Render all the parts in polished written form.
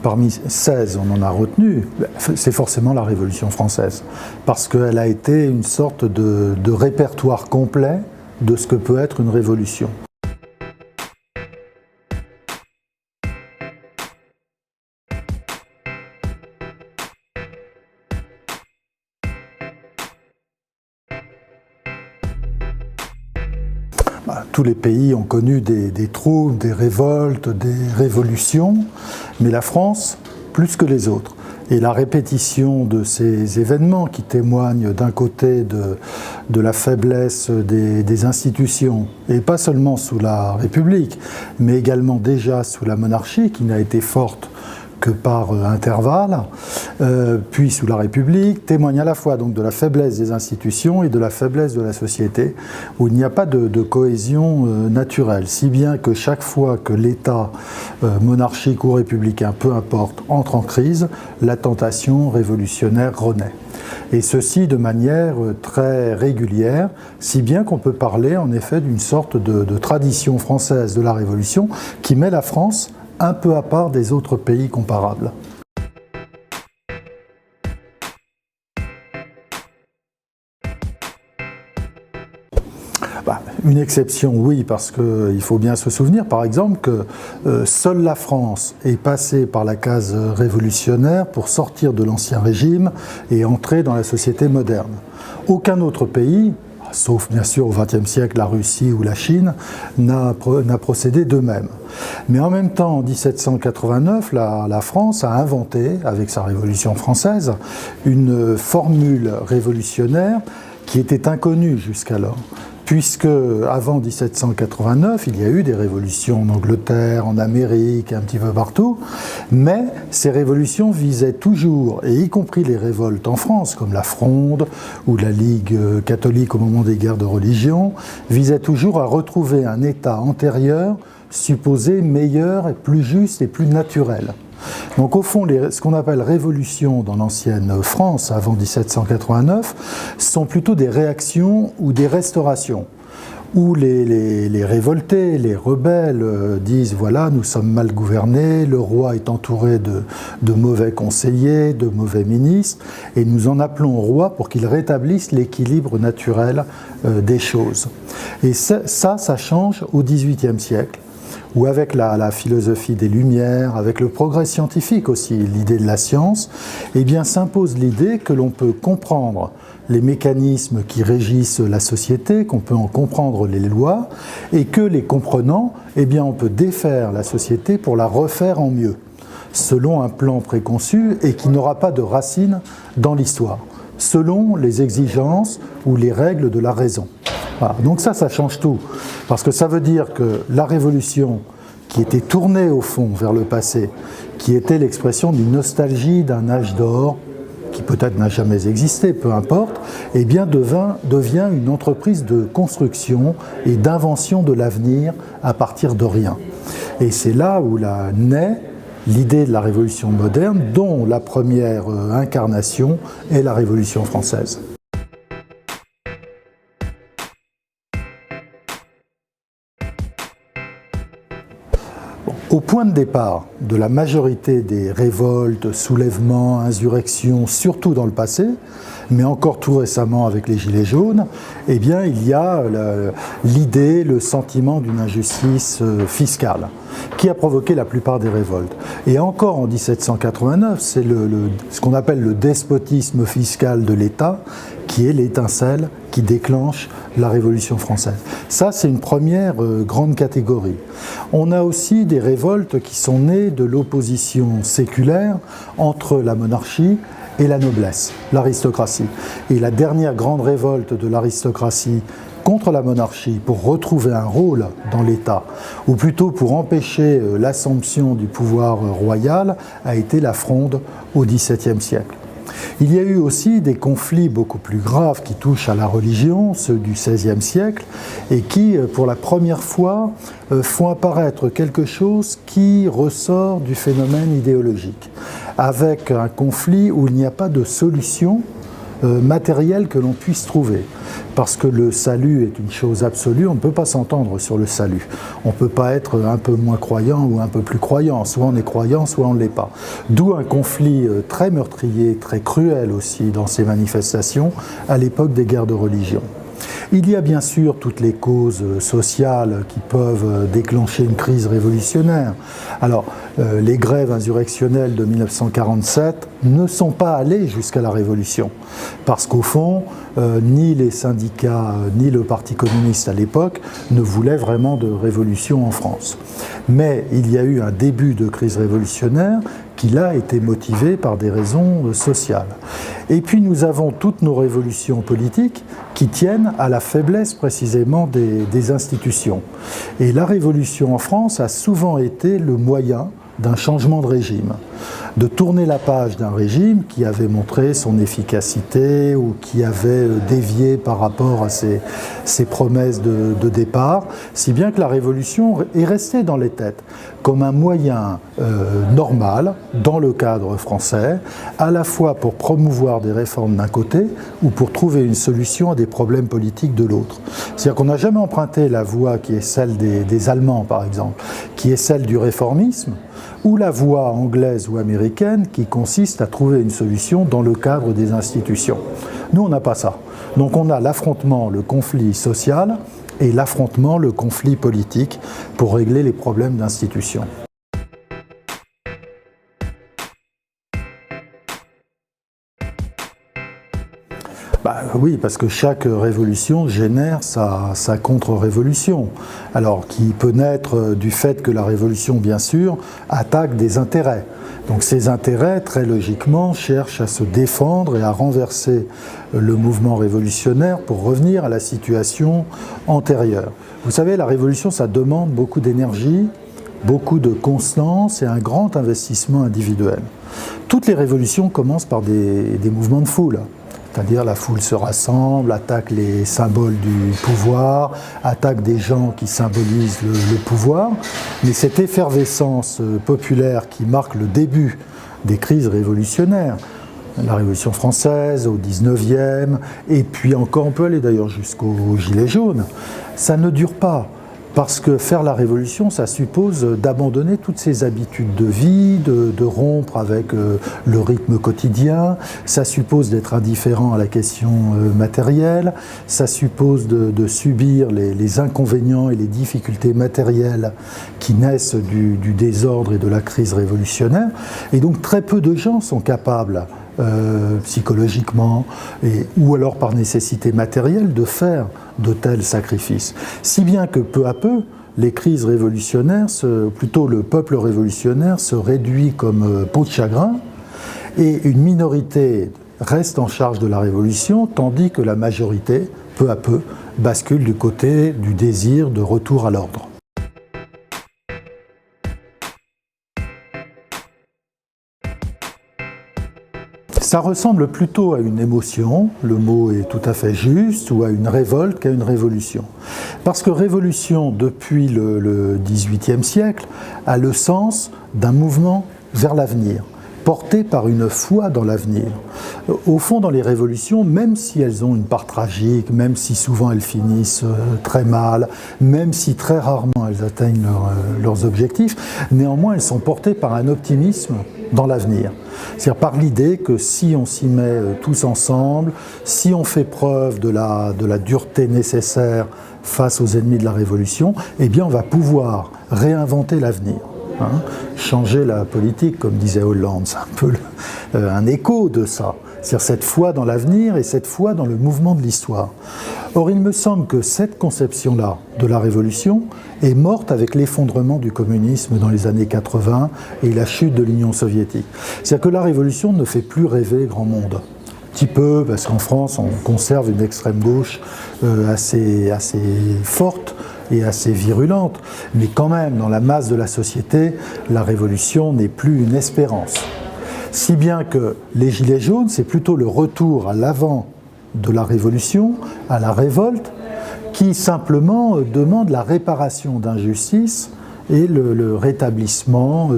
parmi 16 on en a retenu, c'est forcément la Révolution française, parce qu'elle a été une sorte de répertoire complet de ce que peut être une révolution. Tous les pays ont connu des troubles, des révoltes, des révolutions, mais la France, plus que les autres. Et la répétition de ces événements qui témoignent d'un côté de la faiblesse des institutions, et pas seulement sous la République, mais également déjà sous la monarchie, qui n'a été forte que par intervalle, puis sous la République, témoigne à la fois donc de la faiblesse des institutions et de la faiblesse de la société, où il n'y a pas de cohésion naturelle, si bien que chaque fois que l'État monarchique ou républicain, peu importe, entre en crise, la tentation révolutionnaire renaît. Et ceci de manière très régulière, si bien qu'on peut parler en effet d'une sorte de tradition française de la Révolution qui met la France un peu à part des autres pays comparables. Une exception, oui, parce qu'il faut bien se souvenir, par exemple, que seule la France est passée par la case révolutionnaire pour sortir de l'Ancien Régime et entrer dans la société moderne. Aucun autre pays, sauf bien sûr au XXe siècle la Russie ou la Chine, n'a procédé de même. Mais en même temps, en 1789, la France a inventé, avec sa Révolution française, une formule révolutionnaire qui était inconnue jusqu'alors. Puisque avant 1789, il y a eu des révolutions en Angleterre, en Amérique, un petit peu partout, mais ces révolutions visaient toujours, et y compris les révoltes en France, comme la Fronde ou la Ligue catholique au moment des guerres de religion, visaient toujours à retrouver un État antérieur, supposé meilleur, et plus juste et plus naturel. Donc au fond, ce qu'on appelle révolutions dans l'ancienne France, avant 1789, sont plutôt des réactions ou des restaurations, où les révoltés, les rebelles disent « voilà, nous sommes mal gouvernés, le roi est entouré de mauvais conseillers, de mauvais ministres, et nous en appelons au roi pour qu'il rétablisse l'équilibre naturel des choses ». Et ça change au XVIIIe siècle, où avec la philosophie des Lumières, avec le progrès scientifique aussi, l'idée de la science, eh bien s'impose l'idée que l'on peut comprendre les mécanismes qui régissent la société, qu'on peut en comprendre les lois, et que les comprenant, eh bien on peut défaire la société pour la refaire en mieux, selon un plan préconçu et qui n'aura pas de racines dans l'histoire, selon les exigences ou les règles de la raison. Voilà. Donc ça change tout, parce que ça veut dire que la révolution qui était tournée au fond vers le passé, qui était l'expression d'une nostalgie d'un âge d'or, qui peut-être n'a jamais existé, peu importe, eh bien devient une entreprise de construction et d'invention de l'avenir à partir de rien. Et c'est là où naît l'idée de la révolution moderne, dont la première incarnation est la Révolution française. Au point de départ de la majorité des révoltes, soulèvements, insurrections, surtout dans le passé, mais encore tout récemment avec les Gilets jaunes, eh bien, il y a l'idée, le sentiment d'une injustice fiscale qui a provoqué la plupart des révoltes. Et encore en 1789, c'est ce qu'on appelle le despotisme fiscal de l'État qui est l'étincelle qui déclenche la Révolution française. Ça, c'est une première grande catégorie. On a aussi des révoltes qui sont nées de l'opposition séculaire entre la monarchie et la noblesse, l'aristocratie. Et la dernière grande révolte de l'aristocratie contre la monarchie pour retrouver un rôle dans l'État, ou plutôt pour empêcher l'assomption du pouvoir royal, a été la Fronde au XVIIe siècle. Il y a eu aussi des conflits beaucoup plus graves qui touchent à la religion, ceux du XVIe siècle, et qui, pour la première fois, font apparaître quelque chose qui ressort du phénomène idéologique, avec un conflit où il n'y a pas de solution matériel que l'on puisse trouver. Parce que le salut est une chose absolue, on ne peut pas s'entendre sur le salut. On ne peut pas être un peu moins croyant ou un peu plus croyant. Soit on est croyant, soit on ne l'est pas. D'où un conflit très meurtrier, très cruel aussi dans ces manifestations à l'époque des guerres de religion. Il y a bien sûr toutes les causes sociales qui peuvent déclencher une crise révolutionnaire. Alors, les grèves insurrectionnelles de 1947 ne sont pas allées jusqu'à la Révolution, parce qu'au fond, ni les syndicats, ni le Parti communiste à l'époque ne voulaient vraiment de révolution en France. Mais il y a eu un début de crise révolutionnaire qui là été motivé par des raisons sociales. Et puis nous avons toutes nos révolutions politiques qui tiennent à la faiblesse précisément des institutions. Et la révolution en France a souvent été le moyen d'un changement de régime, de tourner la page d'un régime qui avait montré son efficacité ou qui avait dévié par rapport à ses promesses de départ, si bien que la Révolution est restée dans les têtes comme un moyen normal, dans le cadre français, à la fois pour promouvoir des réformes d'un côté ou pour trouver une solution à des problèmes politiques de l'autre. C'est-à-dire qu'on n'a jamais emprunté la voie qui est celle des Allemands, par exemple, qui est celle du réformisme, ou la voie anglaise ou américaine qui consiste à trouver une solution dans le cadre des institutions. Nous, on n'a pas ça. Donc on a l'affrontement, le conflit social et l'affrontement, le conflit politique pour régler les problèmes d'institutions. Oui, parce que chaque révolution génère sa contre-révolution. Alors, qui peut naître du fait que la révolution, bien sûr, attaque des intérêts. Donc ces intérêts, très logiquement, cherchent à se défendre et à renverser le mouvement révolutionnaire pour revenir à la situation antérieure. Vous savez, la révolution, ça demande beaucoup d'énergie, beaucoup de constance et un grand investissement individuel. Toutes les révolutions commencent par des mouvements de foule. C'est-à-dire la foule se rassemble, attaque les symboles du pouvoir, attaque des gens qui symbolisent le pouvoir. Mais cette effervescence populaire qui marque le début des crises révolutionnaires, la Révolution française au 19e, et puis encore on peut aller d'ailleurs jusqu'aux Gilets jaunes, ça ne dure pas. Parce que faire la révolution, ça suppose d'abandonner toutes ses habitudes de vie, de rompre avec le rythme quotidien, ça suppose d'être indifférent à la question matérielle, ça suppose de subir les inconvénients et les difficultés matérielles qui naissent du désordre et de la crise révolutionnaire. Et donc très peu de gens sont capables psychologiquement ou alors par nécessité matérielle de faire de tels sacrifices. Si bien que peu à peu, les crises révolutionnaires, plutôt le peuple révolutionnaire se réduit comme peau de chagrin et une minorité reste en charge de la révolution tandis que la majorité, peu à peu, bascule du côté du désir de retour à l'ordre. Ça ressemble plutôt à une émotion, le mot est tout à fait juste, ou à une révolte qu'à une révolution. Parce que révolution, depuis le XVIIIe siècle, a le sens d'un mouvement vers l'avenir, porté par une foi dans l'avenir. Au fond, dans les révolutions, même si elles ont une part tragique, même si souvent elles finissent très mal, même si très rarement elles atteignent leurs objectifs, néanmoins elles sont portées par un optimisme dans l'avenir. C'est-à-dire par l'idée que si on s'y met tous ensemble, si on fait preuve de la dureté nécessaire face aux ennemis de la Révolution, eh bien on va pouvoir réinventer l'avenir. Changer la politique, comme disait Hollande, c'est un peu un écho de ça. C'est-à-dire cette foi dans l'avenir et cette foi dans le mouvement de l'histoire. Or, il me semble que cette conception-là de la Révolution est morte avec l'effondrement du communisme dans les années 80 et la chute de l'Union soviétique. C'est-à-dire que la Révolution ne fait plus rêver grand monde. Un petit peu, parce qu'en France, on conserve une extrême gauche assez forte et assez virulente. Mais quand même, dans la masse de la société, la Révolution n'est plus une espérance. Si bien que les Gilets jaunes, c'est plutôt le retour à l'avant de la Révolution, à la révolte, qui simplement demande la réparation d'injustices et le rétablissement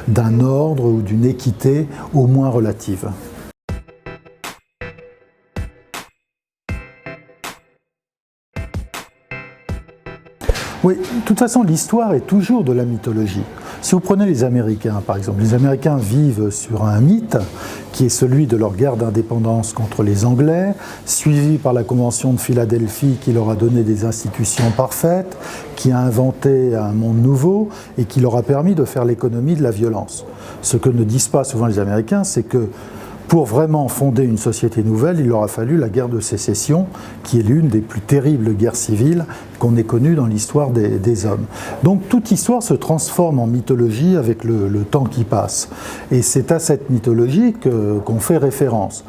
d'un ordre ou d'une équité au moins relative. Oui, de toute façon, l'histoire est toujours de la mythologie. Si vous prenez les Américains, par exemple, les Américains vivent sur un mythe qui est celui de leur guerre d'indépendance contre les Anglais, suivi par la Convention de Philadelphie qui leur a donné des institutions parfaites, qui a inventé un monde nouveau et qui leur a permis de faire l'économie de la violence. Ce que ne disent pas souvent les Américains, c'est que pour vraiment fonder une société nouvelle, il leur a fallu la guerre de sécession, qui est l'une des plus terribles guerres civiles qu'on ait connues dans l'histoire des hommes. Donc toute histoire se transforme en mythologie avec le temps qui passe. Et c'est à cette mythologie qu'on fait référence.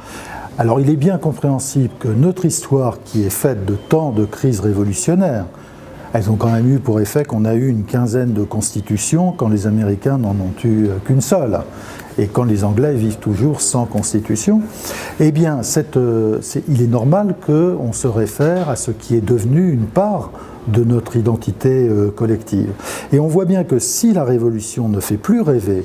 Alors il est bien compréhensible que notre histoire, qui est faite de tant de crises révolutionnaires, elles ont quand même eu pour effet qu'on a eu une quinzaine de constitutions quand les Américains n'en ont eu qu'une seule. Et quand les Anglais vivent toujours sans constitution, eh bien, il est normal qu'on se réfère à ce qui est devenu une part de notre identité collective. Et on voit bien que si la Révolution ne fait plus rêver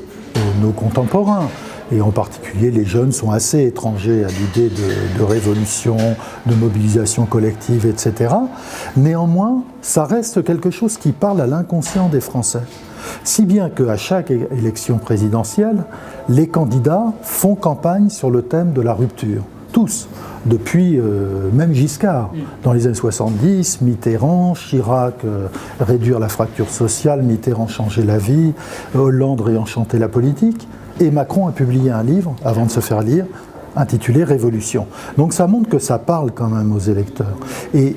nos contemporains, et en particulier les jeunes sont assez étrangers à l'idée de révolution, de mobilisation collective, etc. Néanmoins, ça reste quelque chose qui parle à l'inconscient des Français. Si bien qu'à chaque élection présidentielle, les candidats font campagne sur le thème de la rupture. Tous, depuis même Giscard. Dans les années 70, Mitterrand, Chirac, réduire la fracture sociale, Mitterrand changer la vie, Hollande réenchanter la politique. Et Macron a publié un livre, avant de se faire lire, intitulé « Révolution ». Donc ça montre que ça parle quand même aux électeurs. Et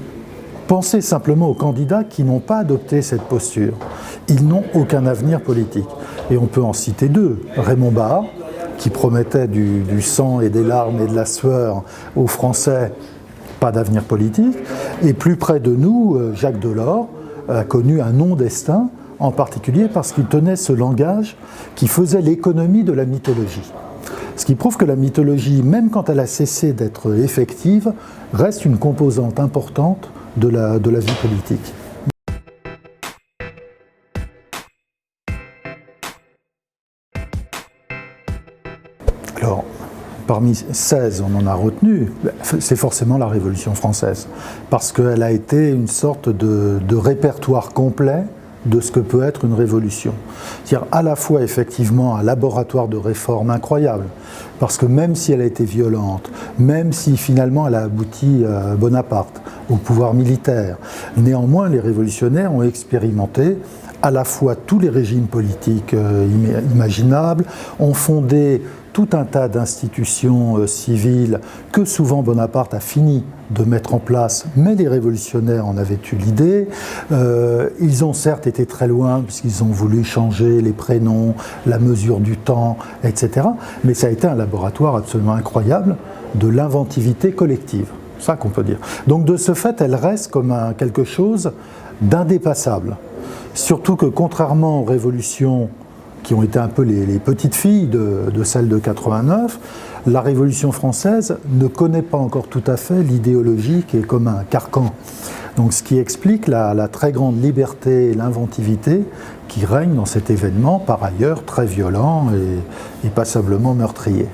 pensez simplement aux candidats qui n'ont pas adopté cette posture. Ils n'ont aucun avenir politique. Et on peut en citer deux. Raymond Barre, qui promettait du sang et des larmes et de la sueur aux Français, pas d'avenir politique. Et plus près de nous, Jacques Delors a connu un non-destin, en particulier parce qu'il tenait ce langage qui faisait l'économie de la mythologie. Ce qui prouve que la mythologie, même quand elle a cessé d'être effective, reste une composante importante de la vie politique. Alors, parmi 16, on en a retenu, c'est forcément la Révolution française, parce qu'elle a été une sorte de répertoire complet de ce que peut être une révolution. C'est-à-dire à la fois effectivement un laboratoire de réforme incroyable, parce que même si elle a été violente, même si finalement elle a abouti à Bonaparte, au pouvoir militaire, néanmoins les révolutionnaires ont expérimenté à la fois tous les régimes politiques imaginables, ont fondé tout un tas d'institutions civiles que souvent Bonaparte a fini de mettre en place, mais les révolutionnaires en avaient eu l'idée. Ils ont certes été très loin, puisqu'ils ont voulu changer les prénoms, la mesure du temps, etc. Mais ça a été un laboratoire absolument incroyable de l'inventivité collective. C'est ça qu'on peut dire. Donc de ce fait, elle reste comme quelque chose d'indépassable. Surtout que contrairement aux révolutions qui ont été un peu les petites filles de celle de 89, la Révolution française ne connaît pas encore tout à fait l'idéologie qui est comme un carcan. Donc ce qui explique la très grande liberté et l'inventivité qui règne dans cet événement, par ailleurs très violent et passablement meurtrier.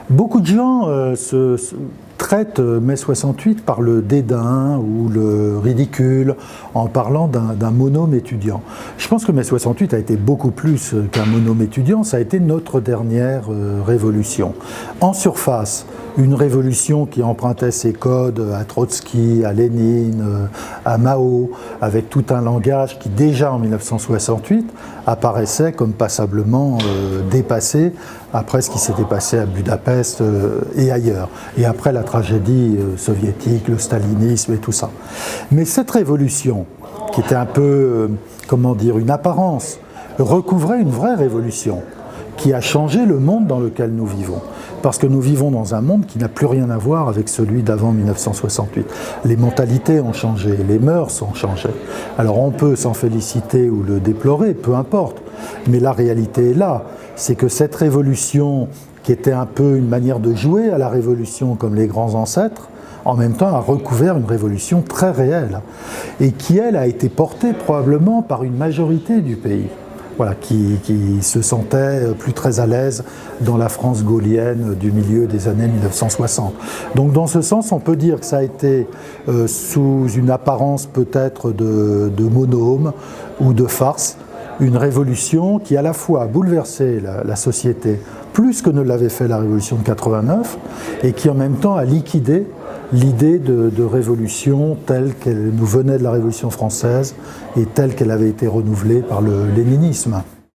Beaucoup de gens traitent mai 68 par le dédain ou le ridicule en parlant d'un monôme étudiant. Je pense que mai 68 a été beaucoup plus qu'un monôme étudiant, ça a été notre dernière révolution. En surface, une révolution qui empruntait ses codes à Trotsky, à Lénine, à Mao, avec tout un langage qui déjà en 1968 apparaissait comme passablement dépassé après ce qui s'était passé à Budapest et ailleurs, et après la tragédie soviétique, le stalinisme et tout ça. Mais cette révolution, qui était un peu, comment dire, une apparence, recouvrait une vraie révolution qui a changé le monde dans lequel nous vivons. Parce que nous vivons dans un monde qui n'a plus rien à voir avec celui d'avant 1968. Les mentalités ont changé, les mœurs ont changé. Alors on peut s'en féliciter ou le déplorer, peu importe. Mais la réalité est là, c'est que cette révolution, qui était un peu une manière de jouer à la révolution comme les grands ancêtres, en même temps a recouvert une révolution très réelle et qui, elle, a été portée probablement par une majorité du pays. voilà, qui se sentait plus très à l'aise dans la France gaulienne du milieu des années 1960. Donc dans ce sens, on peut dire que ça a été sous une apparence peut-être de monôme ou de farce, une révolution qui à la fois a bouleversé la société plus que ne l'avait fait la révolution de 89 et qui en même temps a liquidé l'idée de révolution telle qu'elle nous venait de la Révolution française et telle qu'elle avait été renouvelée par le léninisme.